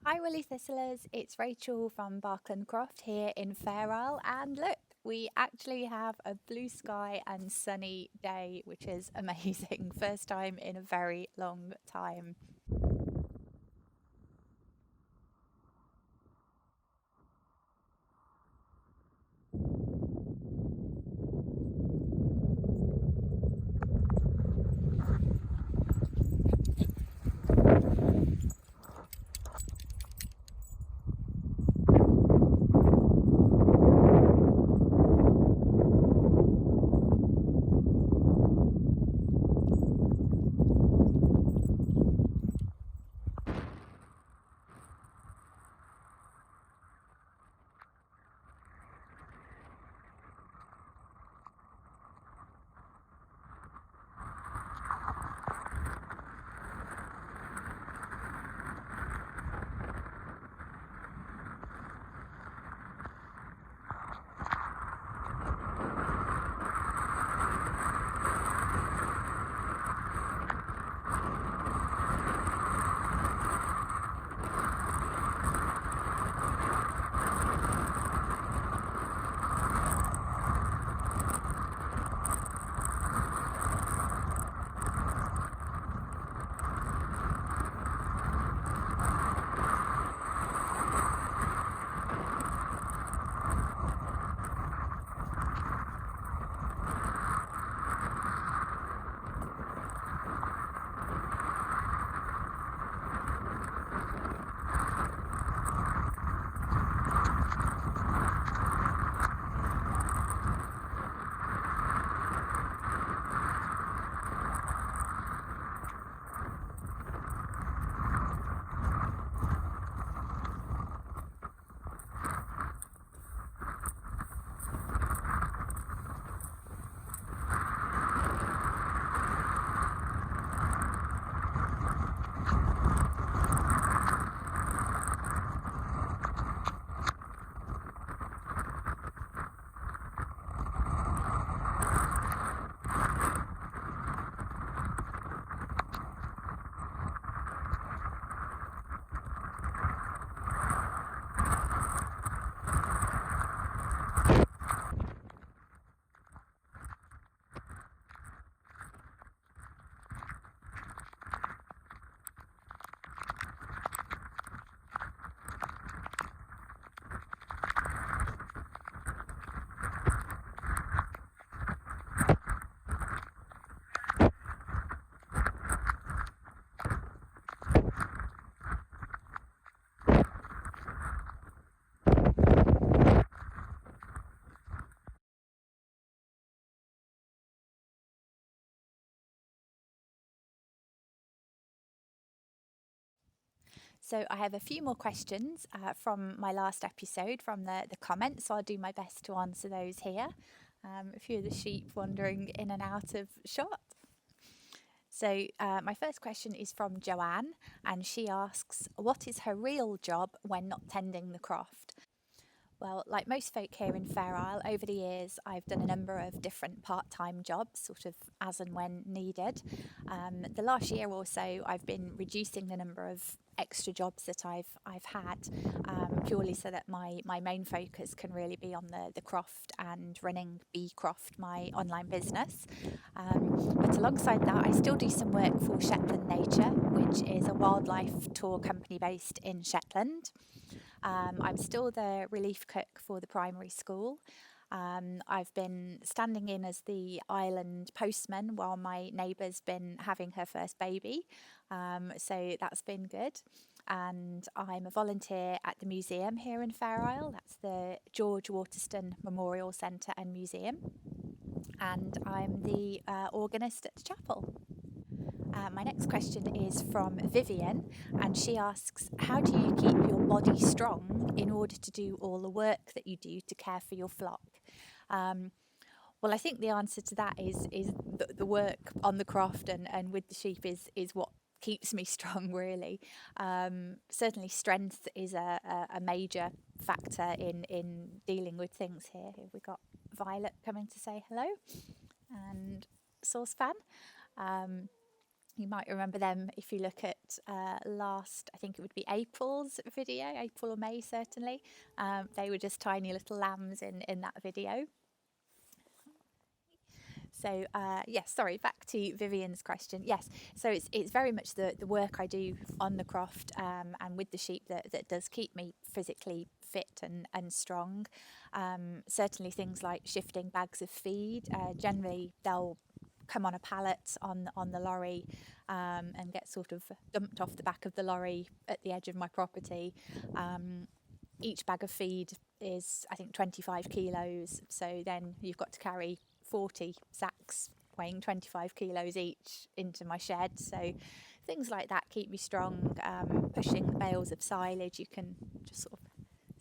Hi Willy Thistlers, it's Rachel from Bark and Croft here in Fair Isle, and look, we actually have a blue sky and sunny day, which is amazing. First time in a very long time. So I have a few more questions from my last episode from the comments, so I'll do my best to answer those here. A few of the sheep wandering in and out of shot. So my first question is from Joanne, and she asks, what is her real job when not tending the croft? Well, like most folk here in Fair Isle, over the years I've done a number of different part-time jobs, sort of as and when needed. The last year or so, I've been reducing the number of extra jobs that I've had, purely so that my main focus can really be on the croft and running Bee Croft, my online business. But alongside that, I still do some work for Shetland Nature, which is a wildlife tour company based in Shetland. I'm still the relief cook for the primary school. I've been standing in as the island postman while my neighbour's been having her first baby. So that's been good. And I'm a volunteer at the museum here in Fair Isle. That's the George Waterston Memorial Centre and Museum. And I'm the organist at the chapel. My next question is from Vivian, and she asks, how do you keep your body strong in order to do all the work that you do to care for your flock? Well, I think the answer to that is the work on the croft and with the sheep is what keeps me strong, really. Certainly strength is a major factor in dealing with things here. We've got Violet coming to say hello, and Saucepan. You might remember them if you look at last, I think it would be April's video, April or May certainly. They were just tiny little lambs in that video. So yes, sorry, back to Vivian's question. Yes, so it's very much the work I do on the croft and with the sheep that does keep me physically fit and strong. Certainly things like shifting bags of feed. Generally they'll come on a pallet on the lorry and get sort of dumped off the back of the lorry at the edge of my property. Each bag of feed is, I think, 25 kilos. So then you've got to carry 40 sacks weighing 25 kilos each into my shed. So things like that keep me strong. Pushing bales of silage, you can just sort of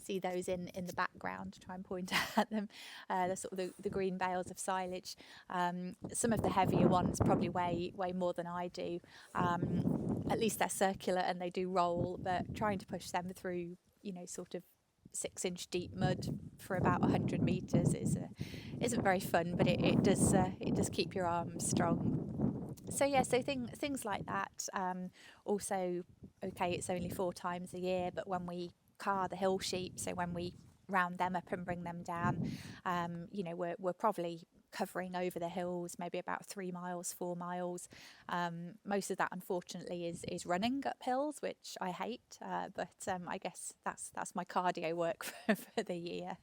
see those in the background, try and point at them, the sort of the green bales of silage. Some of the heavier ones probably weigh more than I do. At least they're circular and they do roll, but trying to push them through, sort of 6-inch deep mud for about 100 meters isn't very fun, but it does keep your arms strong. So yeah, so things like that. Also, okay, it's only 4 times a year, but when we car the hill sheep, so when we round them up and bring them down, we're probably covering over the hills maybe about 3 miles, 4 miles. Most of that unfortunately is running up hills, which I hate, but I guess that's my cardio work for the year.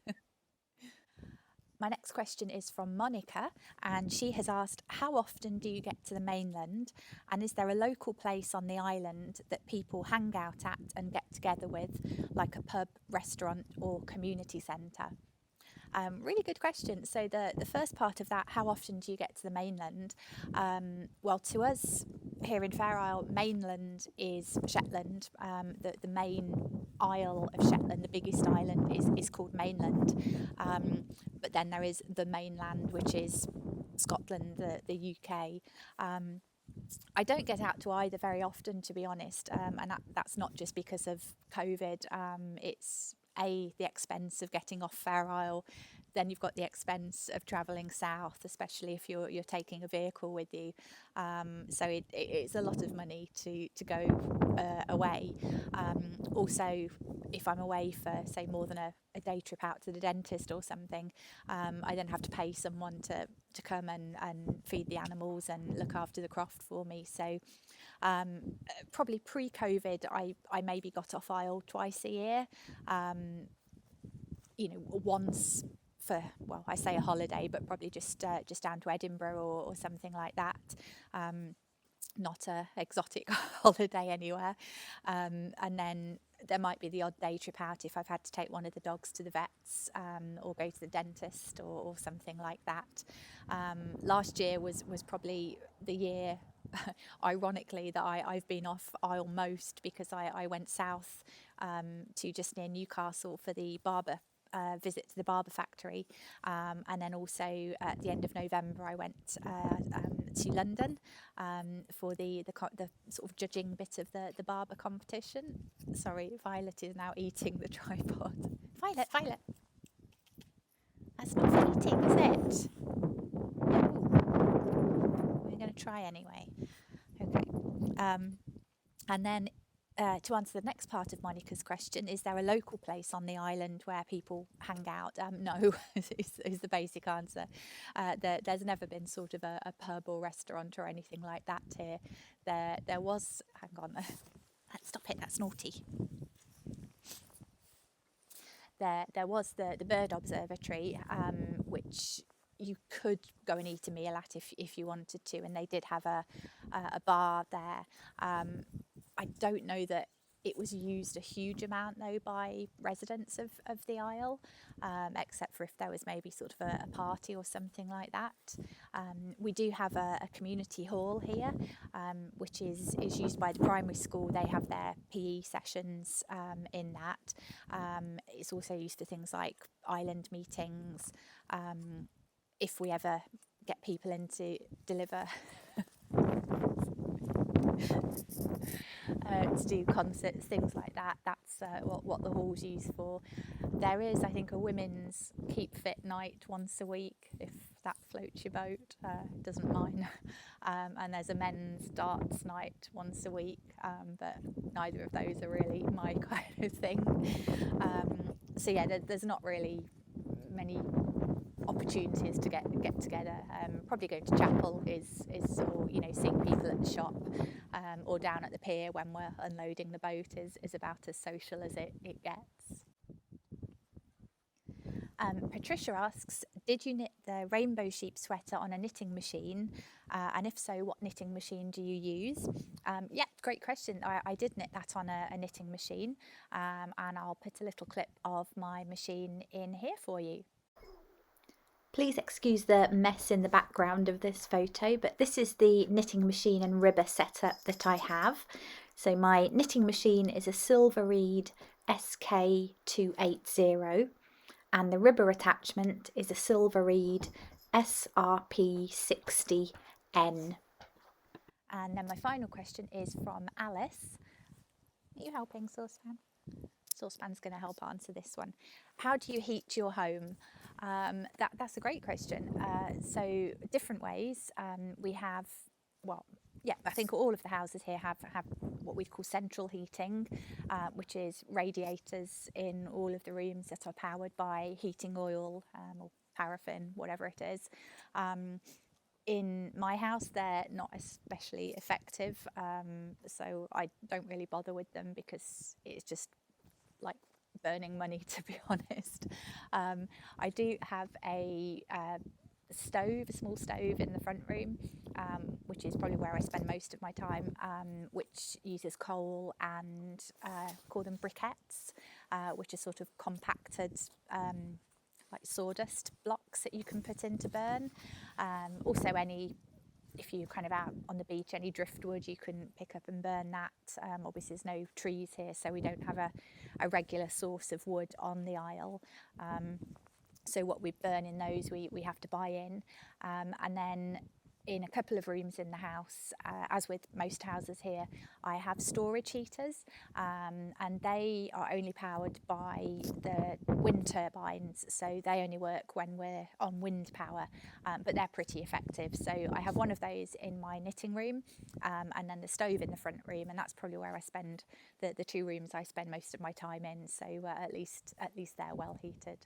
My next question is from Monica, and she has asked, how often do you get to the mainland, and is there a local place on the island that people hang out at and get together with, like a pub, restaurant or community centre? Really good question. So the first part of that, how often do you get to the mainland? Well, to us here in Fair Isle, mainland is Shetland. The main isle of Shetland, the biggest island, is called mainland. But then there is the mainland, which is Scotland, the UK. I don't get out to either very often, to be honest, and that's not just because of COVID. It's the expense of getting off Fair Isle, then you've got the expense of travelling south, especially if you're taking a vehicle with you. So it's a lot of money to go away. Also, if I'm away for, say, more than a day trip out to the dentist or something, I then have to pay someone to come and feed the animals and look after the croft for me. So probably pre-COVID, I maybe got off Isle twice a year. Once for, well, I say a holiday, but probably just down to Edinburgh or something like that. Not a exotic holiday anywhere. And then there might be the odd day trip out if I've had to take one of the dogs to the vets or go to the dentist or something like that. Last year was probably the year, ironically, that I've been off Isle most, because I went south to just near Newcastle for the barber visit to the barber factory, and then also at the end of November I went to London for the sort of judging bit of the barber competition. Sorry, Violet is now eating the tripod. Violet, that's not eating, is it? Ooh. We're going to try anyway. Okay, and then to answer the next part of Monica's question, is there a local place on the island where people hang out? No, is the basic answer. There's never been sort of a pub or restaurant or anything like that here. There was, hang on, stop it, that's naughty. There was the bird observatory, which you could go and eat a meal at if you wanted to, and they did have a bar there. I don't know that it was used a huge amount though by residents of the Isle, except for if there was maybe sort of a party or something like that. We do have a community hall here, which is used by the primary school. They have their PE sessions in that. It's also used for things like island meetings. If we ever get people in to deliver to do concerts, things like that, that's what the hall's used for. There is, I think, a women's keep fit night once a week, if that floats your boat, doesn't mine. And there's a men's darts night once a week, but neither of those are really my kind of thing. So yeah, there's not really many opportunities to get together. Probably going to chapel is or seeing people at the shop, or down at the pier when we're unloading the boat is about as social as it gets. Patricia asks, did you knit the rainbow sheep sweater on a knitting machine? And if so, what knitting machine do you use? Yeah, great question. I did knit that on a knitting machine, and I'll put a little clip of my machine in here for you. Please excuse the mess in the background of this photo, but this is the knitting machine and ribber setup that I have. So my knitting machine is a Silver Reed SK280, and the ribber attachment is a Silver Reed SRP60N. And then my final question is from Alice. Are you helping, Saucepan? Saucepan's going to help answer this one. How do you heat your home? That's a great question. So different ways. We have, I think all of the houses here have what we call central heating, which is radiators in all of the rooms that are powered by heating oil or paraffin, whatever it is. In my house, they're not especially effective, so I don't really bother with them because it's just like burning money, to be honest. I do have a small stove in the front room, which is probably where I spend most of my time, which uses coal and call them briquettes, which are sort of compacted like sawdust blocks that you can put in to burn. Also if you're kind of out on the beach, any driftwood you can pick up and burn that. Obviously there's no trees here, so we don't have a regular source of wood on the isle. So what we burn in those, we have to buy in. And then in a couple of rooms in the house, as with most houses here, I have storage heaters, and they are only powered by the wind turbines, so they only work when we're on wind power, but they're pretty effective. So I have one of those in my knitting room, and then the stove in the front room, and that's probably where I spend the two rooms I spend most of my time in, so at least they're well heated.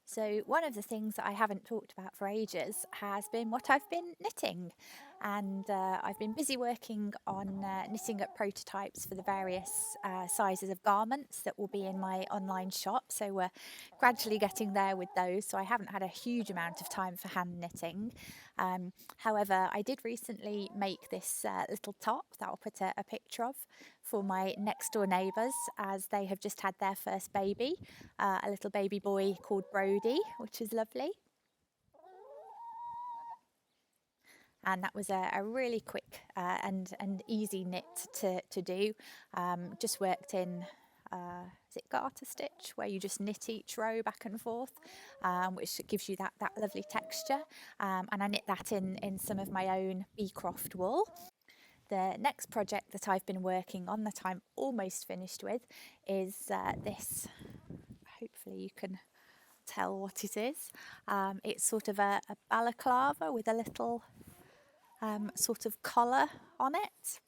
So one of the things that I haven't talked about for ages has been what I've been knitting, and I've been busy working on knitting up prototypes for the various sizes of garments that will be in my online shop. So we're gradually getting there with those, so I haven't had a huge amount of time for hand knitting. However, I did recently make this little top that I'll put a picture of for my next door neighbours, as they have just had their first baby, a little baby boy called Brody, which is lovely. And that was a really quick and easy knit to do. Just worked in, is it garter stitch, where you just knit each row back and forth, which gives you that lovely texture. And I knit that in some of my own Crofting wool. The next project that I've been working on, that I'm almost finished with, is this. Hopefully you can tell what it is. It's sort of a balaclava with a little sort of collar on it.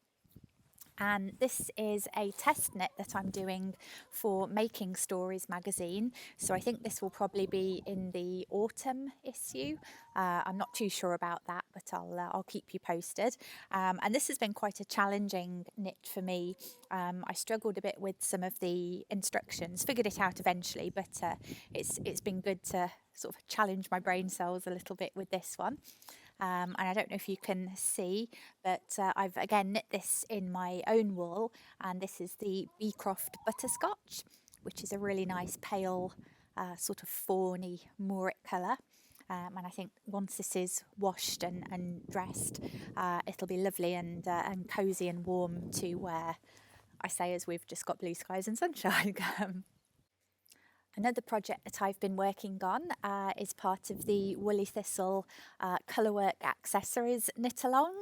And this is a test knit that I'm doing for Making Stories magazine. So I think this will probably be in the autumn issue. I'm not too sure about that, but I'll keep you posted. And this has been quite a challenging knit for me. I struggled a bit with some of the instructions, figured it out eventually, but it's been good to sort of challenge my brain cells a little bit with this one. And I don't know if you can see, but I've again knit this in my own wool, and this is the Crofting Butterscotch, which is a really nice pale sort of fawny Mooric colour. And I think once this is washed and dressed, it'll be lovely and cosy and warm to wear, I say, as we've just got blue skies and sunshine. Another project that I've been working on is part of the Woolly Thistle colourwork accessories knit along,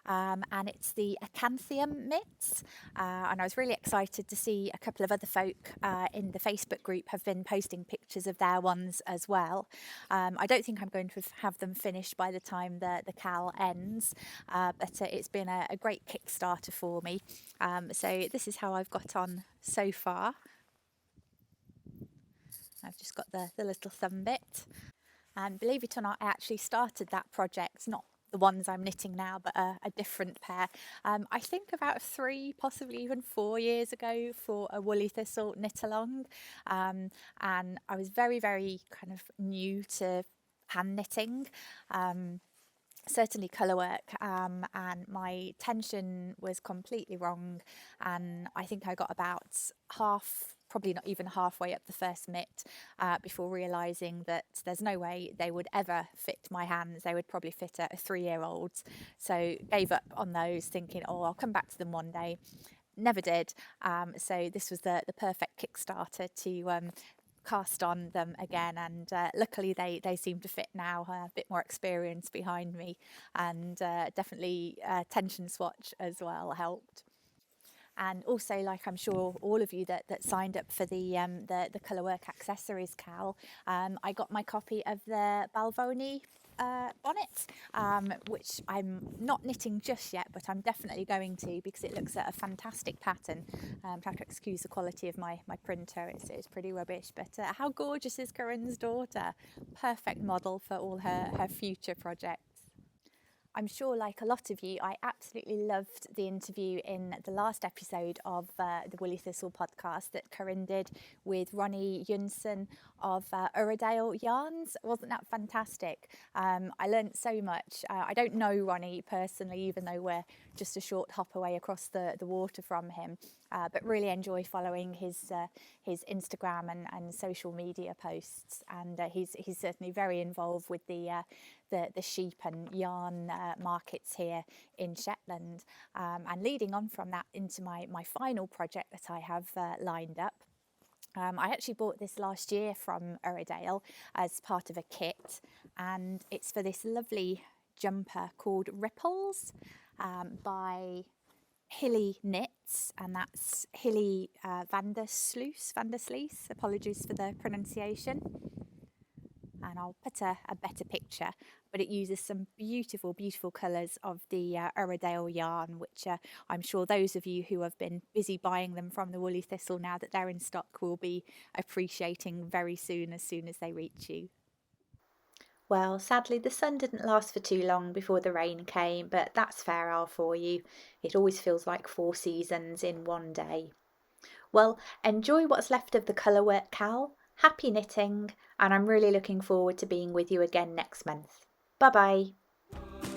and it's the Acanthium mitts. And I was really excited to see a couple of other folk in the Facebook group have been posting pictures of their ones as well. I don't think I'm going to have them finished by the time the cal ends, but it's been a great Kickstarter for me. So this is how I've got on so far. I've just got the little thumb bit, and believe it or not, I actually started that project, not the ones I'm knitting now, but a different pair. I think about 3, possibly even 4 years ago for a Woolly Thistle knit along, and I was very kind of new to hand knitting. Certainly colourwork, and my tension was completely wrong, and I think I got about probably not even halfway up the first mitt before realising that there's no way they would ever fit my hands. They would probably fit a 3-year-old's. So gave up on those, thinking, oh, I'll come back to them one day. Never did. So this was the perfect Kickstarter to cast on them again, and luckily they seem to fit now. A bit more experience behind me, and definitely tension swatch as well helped. And also, like I'm sure all of you that signed up for the colourwork accessories cal, I got my copy of the Balvenie bonnet, which I'm not knitting just yet, but I'm definitely going to, because it looks at a fantastic pattern. I have to excuse the quality of my printer, it's pretty rubbish, but how gorgeous is Corinne's daughter? Perfect model for all her future projects. I'm sure, like a lot of you, I absolutely loved the interview in the last episode of the Woolly Thistle podcast that Corinne did with Ronnie Junsen of Uredale Yarns. Wasn't that fantastic? I learnt so much. I don't know Ronnie personally, even though we're just a short hop away across the water from him, but really enjoy following his Instagram and social media posts, and he's certainly very involved with the sheep and yarn markets here in Shetland, and leading on from that into my final project that I have lined up. I actually bought this last year from Uredale as part of a kit, and it's for this lovely jumper called Ripples by Hilly Knits, and that's Hilly Vandersluis. Apologies for the pronunciation. And I'll put a better picture, but it uses some beautiful colours of the Uredale yarn, which I'm sure those of you who have been busy buying them from the Woolly Thistle now that they're in stock will be appreciating very soon as they reach you. Well, sadly the sun didn't last for too long before the rain came, but that's fair all for you. It always feels like 4 seasons in one day. Well, enjoy what's left of the colourwork cal. Happy knitting, and I'm really looking forward to being with you again next month. Bye bye.